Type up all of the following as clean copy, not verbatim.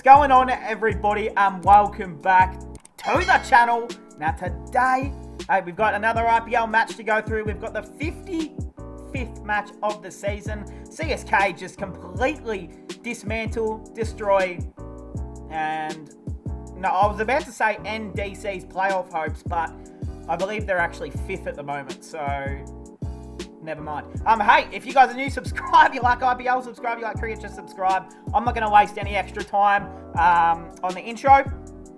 What's going on, everybody, and welcome back to the channel. Now today, we've got another IPL match to go through. We've got the 55th match of the season. CSK just completely dismantle, destroy, and no, I was about to say end DC's playoff hopes, but I believe they're actually 5th at the moment, so never mind. Hey, if you guys are new, subscribe. You like IPL, subscribe. You like cricket, just subscribe. I'm not going to waste any extra time on the intro.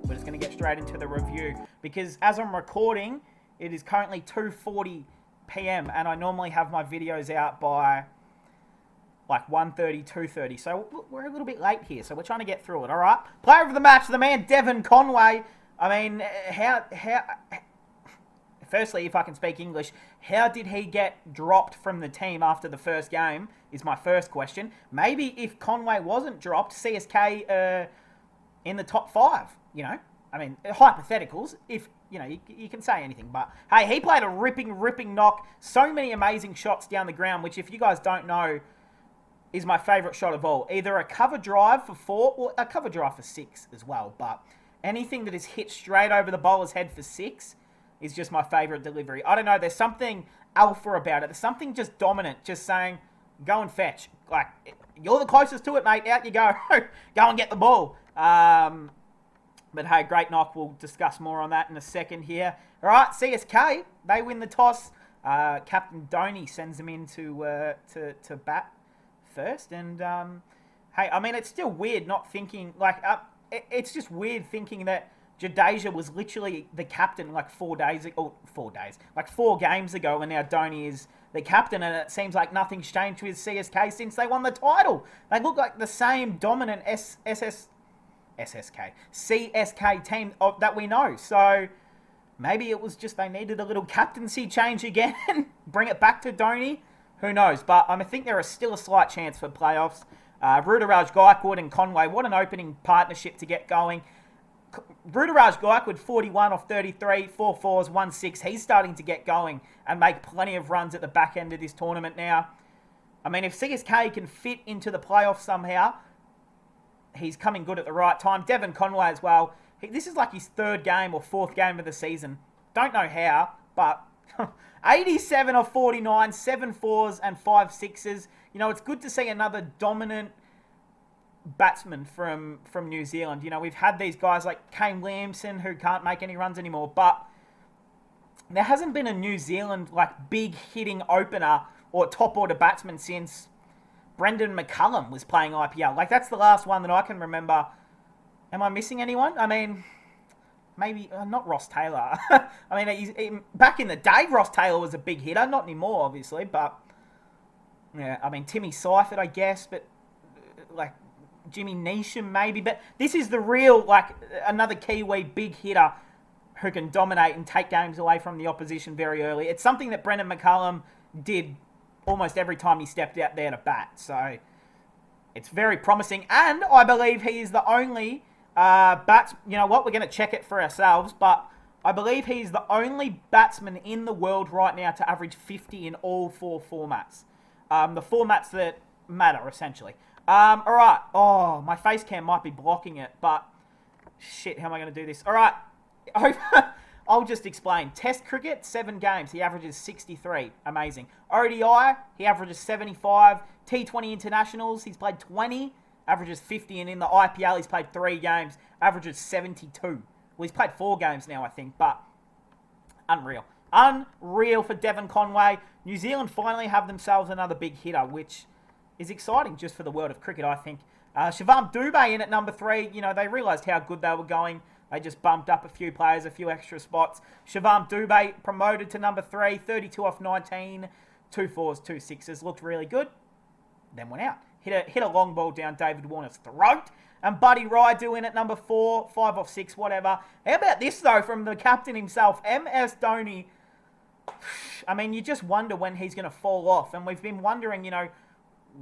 We're just going to get straight into the review because as I'm recording, it is currently 2:40 p.m. and I normally have my videos out by like 1:30, 2:30. So we're a little bit late here, so we're trying to get through it, all right? Player of the match, the man Devon Conway. I mean, firstly, if I can speak English, how did he get dropped from the team after the first game is my first question. Maybe if Conway wasn't dropped, CSK in the top 5, you know. I mean, hypotheticals, if, you know, you can say anything. But, hey, he played a ripping knock. So many amazing shots down the ground, which if you guys don't know, is my favourite shot of all. Either a cover drive for 4 or a cover drive for 6 as well. But anything that is hit straight over the bowler's head for 6 is just my favourite delivery. I don't know, there's something alpha about it. There's something just dominant, just saying, go and fetch. Like, you're the closest to it, mate. Out you go. Go and get the ball. But hey, great knock. We'll discuss more on that in a second here. All right, CSK, they win the toss. Captain DHONI sends them in to bat first. And, hey, I mean, it's still weird not thinking, like, it's just weird thinking that Jadeja was literally the captain like 4 games ago, and now DHONI is the captain, and it seems like nothing's changed with CSK since they won the title. They look like the same dominant CSK team that we know. So maybe it was just they needed a little captaincy change again, bring it back to DHONI. Who knows? But I think there is still a slight chance for playoffs. Ruturaj Gaikwad and Conway, what an opening partnership to get going. Ruturaj Gaikwad, 41 off 33, 4 fours, 1 6. He's starting to get going and make plenty of runs at the back end of this tournament now. I mean, if CSK can fit into the playoffs somehow, he's coming good at the right time. Devon Conway as well. This is like his 3rd game or 4th game of the season. Don't know how, but 87 off 49, 7 fours and 5 sixes. You know, it's good to see another dominant batsman from New Zealand. You know, we've had these guys like Kane Williamson who can't make any runs anymore, but there hasn't been a New Zealand like big hitting opener or top order batsman since Brendan McCullum was playing IPL. Like, that's the last one that I can remember. Am I missing anyone? I mean, maybe not Ross Taylor. I mean, back in the day, Ross Taylor was a big hitter. Not anymore, obviously, but yeah, I mean, Timmy Seifert, I guess, but like Jimmy Neesham maybe, but this is the real, like, another Kiwi big hitter who can dominate and take games away from the opposition very early. It's something that Brendan McCullum did almost every time he stepped out there to bat, so it's very promising, and I believe he is the only you know what, we're going to check it for ourselves, but I believe he's the only batsman in the world right now to average 50 in all 4 formats. The formats that matter, essentially. All right. Oh, my face cam might be blocking it, but shit, how am I going to do this? All right. I'll just explain. Test cricket, 7 games. He averages 63. Amazing. ODI, he averages 75. T20 internationals, he's played 20, averages 50. And in the IPL, he's played 3 games, averages 72. Well, he's played 4 games now, I think, but unreal. Unreal for Devon Conway. New Zealand finally have themselves another big hitter, which is exciting just for the world of cricket, I think. Shivam Dubé in at number 3. You know, they realised how good they were going. They just bumped up a few players, a few extra spots. Shivam Dubé promoted to number 3, 32 off 19, 2 fours, 2 sixes. Looked really good. Then went out. Hit a long ball down David Warner's throat. And Buddy Raidu in at number 4, 5 off 6, whatever. How about this, though, from the captain himself, MS Dhoni? I mean, you just wonder when he's going to fall off. And we've been wondering, you know,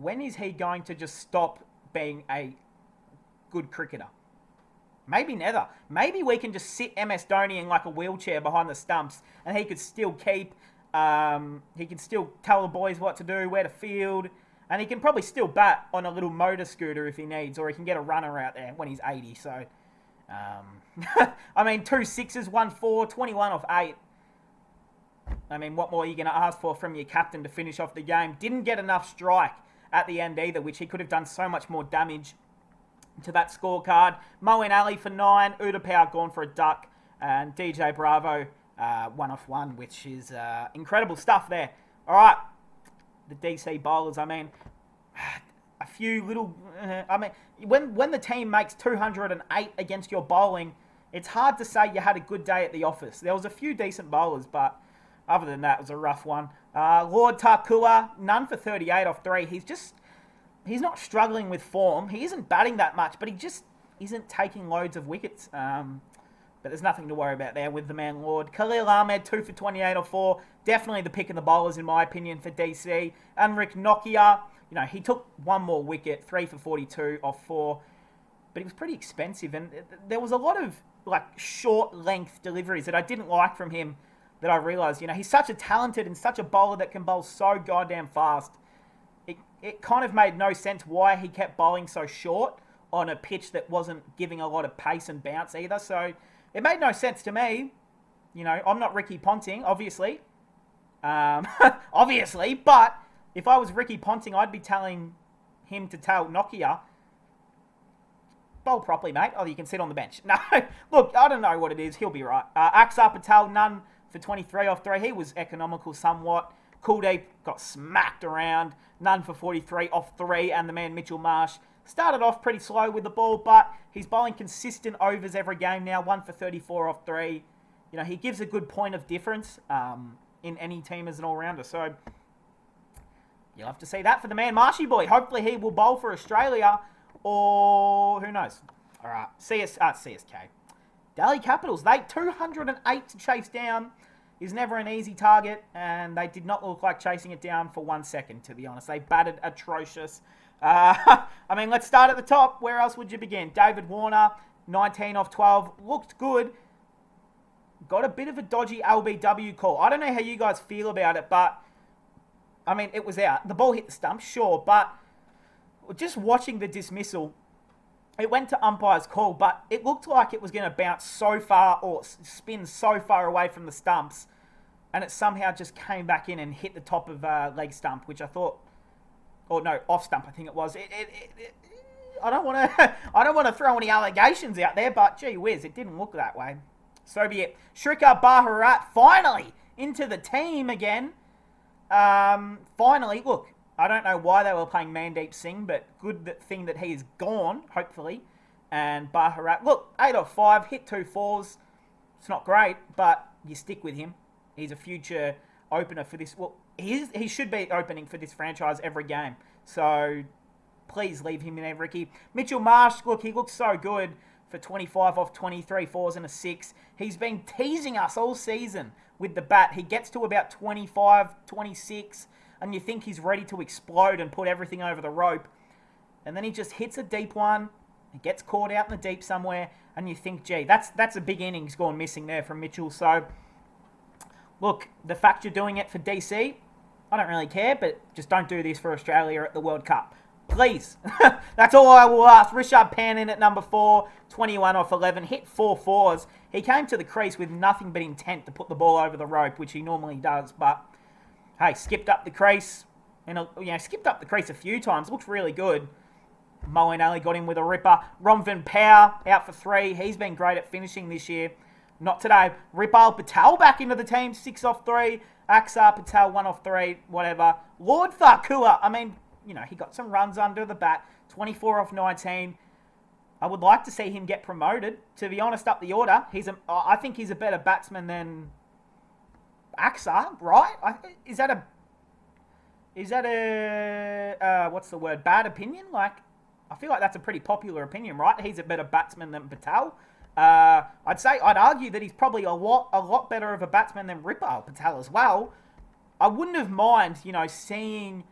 when is he going to just stop being a good cricketer? Maybe never. Maybe we can just sit MS Dhoni in like a wheelchair behind the stumps and he could still keep, he could still tell the boys what to do, where to field, And he can probably still bat on a little motor scooter if he needs, or he can get a runner out there when he's 80. So, I mean, 2 sixes, 1 4, 21 off 8. I mean, what more are you going to ask for from your captain to finish off the game? Didn't get enough strike at the end either, which he could have done so much more damage to that scorecard. Moeen Ali for 9, Utapau gone for a duck, and DJ Bravo 1 off 1, which is incredible stuff there. All right, the DC bowlers, I mean, a few little... when the team makes 208 against your bowling, it's hard to say you had a good day at the office. There was a few decent bowlers, but other than that, it was a rough one. Lord Tarkua, none for 38 off 3. He's not struggling with form. He isn't batting that much, but he just isn't taking loads of wickets. But there's nothing to worry about there with the man Lord. Khalil Ahmed, 2 for 28 off 4. Definitely the pick of the bowlers, in my opinion, for DC. Unrick Nokia, he took one more wicket, 3 for 42 off 4. But he was pretty expensive. And there was a lot of short length deliveries that I didn't like from him that I realised, he's such a talented and such a bowler that can bowl so goddamn fast. It kind of made no sense why he kept bowling so short on a pitch that wasn't giving a lot of pace and bounce either. So it made no sense to me. I'm not Ricky Ponting, obviously. Obviously, but if I was Ricky Ponting, I'd be telling him to tell Nokia, bowl properly, mate. Oh, you can sit on the bench. No, look, I don't know what it is. He'll be right. Axar Patel, none for 23 off 3. He was economical somewhat. Kuldeep got smacked around. None for 43 off 3. And the man Mitchell Marsh started off pretty slow with the ball, but he's bowling consistent overs every game now. 1 for 34 off 3. He gives a good point of difference in any team as an all-rounder. So you'll have to see that for the man Marshy boy. Hopefully he will bowl for Australia, or who knows. All right, CSK. Delhi Capitals, they 208 to chase down is never an easy target, and they did not look like chasing it down for 1 second, to be honest. They batted atrocious. Let's start at the top. Where else would you begin? David Warner, 19 off 12. Looked good. Got a bit of a dodgy LBW call. I don't know how you guys feel about it, but, it was out. The ball hit the stump, sure, but just watching the dismissal, it went to umpire's call, but it looked like it was going to bounce so far or spin so far away from the stumps, and it somehow just came back in and hit the top of leg stump, which I thought, or no, off stump, I think it was. I don't want to throw any allegations out there, but gee whiz, it didn't look that way. So be it. Shrikar Bharat finally into the team again. Finally, look. I don't know why they were playing Mandeep Singh, but good thing that he is gone, hopefully. And Bharat, look, 8 off 5, hit 2 fours. It's not great, but you stick with him. He's a future opener for this. Well, he should be opening for this franchise every game. So please leave him in there, Ricky. Mitchell Marsh, look, he looks so good for 25 off 23, 4s and a 6. He's been teasing us all season with the bat. He gets to about 25, 26, and you think he's ready to explode and put everything over the rope. And then he just hits a deep one. It gets caught out in the deep somewhere. And you think, gee, that's a big innings gone missing there from Mitchell. So, look, the fact you're doing it for DC, I don't really care. But just don't do this for Australia at the World Cup. Please. That's all I will ask. Rishabh Pant in at number 4. 21 off 11. Hit 4 fours. He came to the crease with nothing but intent to put the ball over the rope, which he normally does. But hey, skipped up the crease, and skipped up the crease a few times. Looks really good. Moeen Ali got him with a ripper. Romvan Power out for 3. He's been great at finishing this year. Not today. Ripal Patel back into the team. 6 off 3. Axar Patel 1 off 3. Whatever. Lord Tharkua. He got some runs under the bat. 24 off 19. I would like to see him get promoted. To be honest, up the order. I think he's a better batsman than Axar, right? Is that a what's the word? Bad opinion? I feel like that's a pretty popular opinion, right? He's a better batsman than Patel. I'd argue that he's probably a lot better of a batsman than Ripal Patel as well. I wouldn't have mind, seeing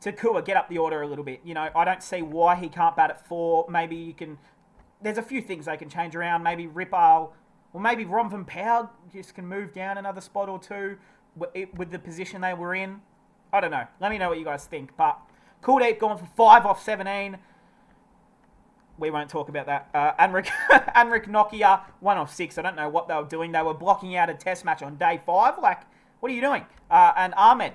Takua get up the order a little bit. I don't see why he can't bat at 4. Maybe you can. There's a few things they can change around. Maybe Ripal. Or maybe Romvan Power just can move down another spot or two with the position they were in. I don't know. Let me know what you guys think. But Kuldeep going for 5 off 17. We won't talk about that. Anrik Nokia, 1 off 6. I don't know what they were doing. They were blocking out a test match on day 5. Like, what are you doing? And Ahmed.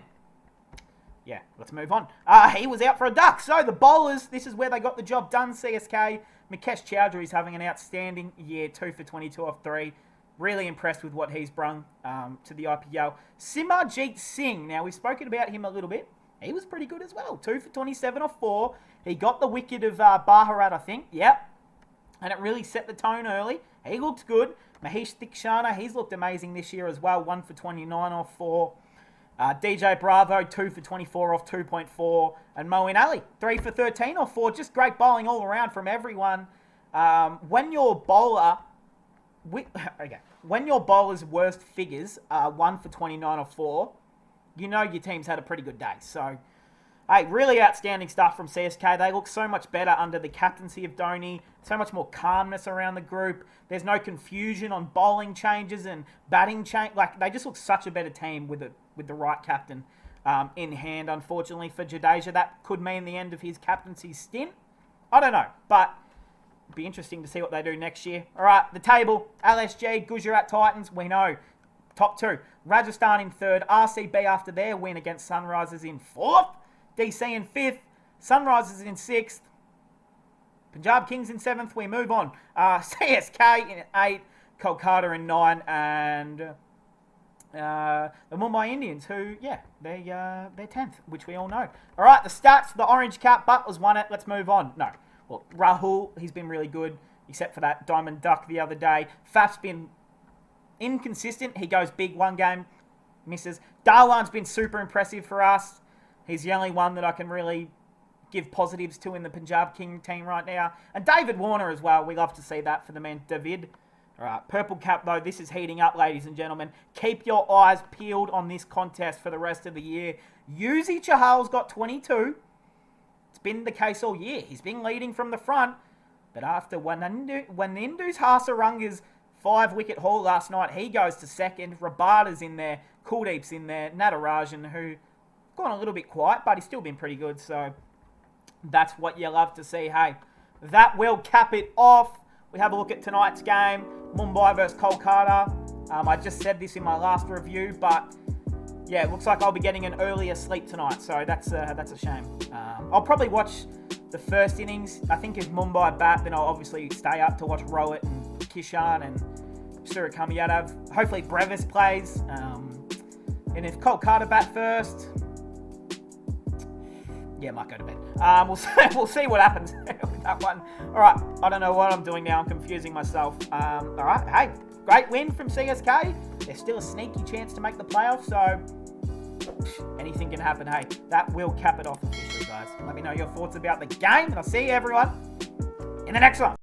Yeah, let's move on. He was out for a duck. So the bowlers, this is where they got the job done, CSK. Mukesh Chowdhury's having an outstanding year, 2 for 22 off 3. Really impressed with what he's brung to the IPL. Simarjeet Singh, now we've spoken about him a little bit. He was pretty good as well. 2 for 27 off 4. He got the wicket of Bharat, I think. Yep. And it really set the tone early. He looked good. Mahesh Dikshana, he's looked amazing this year as well. 1 for 29 off 4. DJ Bravo, 2 for 24 off 2.4. And Moeen Ali, 3 for 13 off 4. Just great bowling all around from everyone. When your bowler's worst figures are 1 for 29 off 4, you know your team's had a pretty good day. So, hey, really outstanding stuff from CSK. They look so much better under the captaincy of DHONI. So much more calmness around the group. There's no confusion on bowling changes and batting change. Like, they just look such a better team with the right captain in hand. Unfortunately for Jadeja, that could mean the end of his captaincy stint. I don't know, but it'd be interesting to see what they do next year. All right, the table, LSG, Gujarat Titans, we know. Top 2. Rajasthan in 3rd. RCB after their win against Sunrisers in 4th. DC in 5th. Sunrisers in 6th. Punjab Kings in 7th. We move on. CSK in 8th. Kolkata in 9th. And the Mumbai Indians, who, yeah, they're 10th, which we all know. All right, the stats. The Orange Cap. Butler's won it. Let's move on. No. Well, Rahul, he's been really good, except for that diamond duck the other day. Faf's been inconsistent. He goes big one game, misses. Darwan's been super impressive for us. He's the only one that I can really give positives to in the Punjab King team right now. And David Warner as well. We love to see that for the man David. All right, Purple Cap, though, this is heating up, ladies and gentlemen. Keep your eyes peeled on this contest for the rest of the year. Yuzi Chahal's got 22. It's been the case all year. He's been leading from the front. But after Wanindu's Hasaranga's 5-wicket haul last night, he goes to 2nd. Rabada's in there. Kuldeep's in there. Natarajan, who gone a little bit quiet, but he's still been pretty good. So that's what you love to see. Hey, that will cap it off. We have a look at tonight's game. Mumbai versus Kolkata. I just said this in my last review, but yeah, it looks like I'll be getting an earlier sleep tonight. So that's a shame. I'll probably watch the first innings. I think if Mumbai bat, then I'll obviously stay up to watch Rohit and Kishan and Suryakumar Yadav. Hopefully Brevis plays. And if Kolkata bat first, yeah, might go to bed. We'll see what happens with that one. All right, I don't know what I'm doing now. I'm confusing myself. All right, hey, great win from CSK. There's still a sneaky chance to make the playoffs, so anything can happen. Hey, that will cap it off officially, guys. Let me know your thoughts about the game, and I'll see you, everyone, in the next one.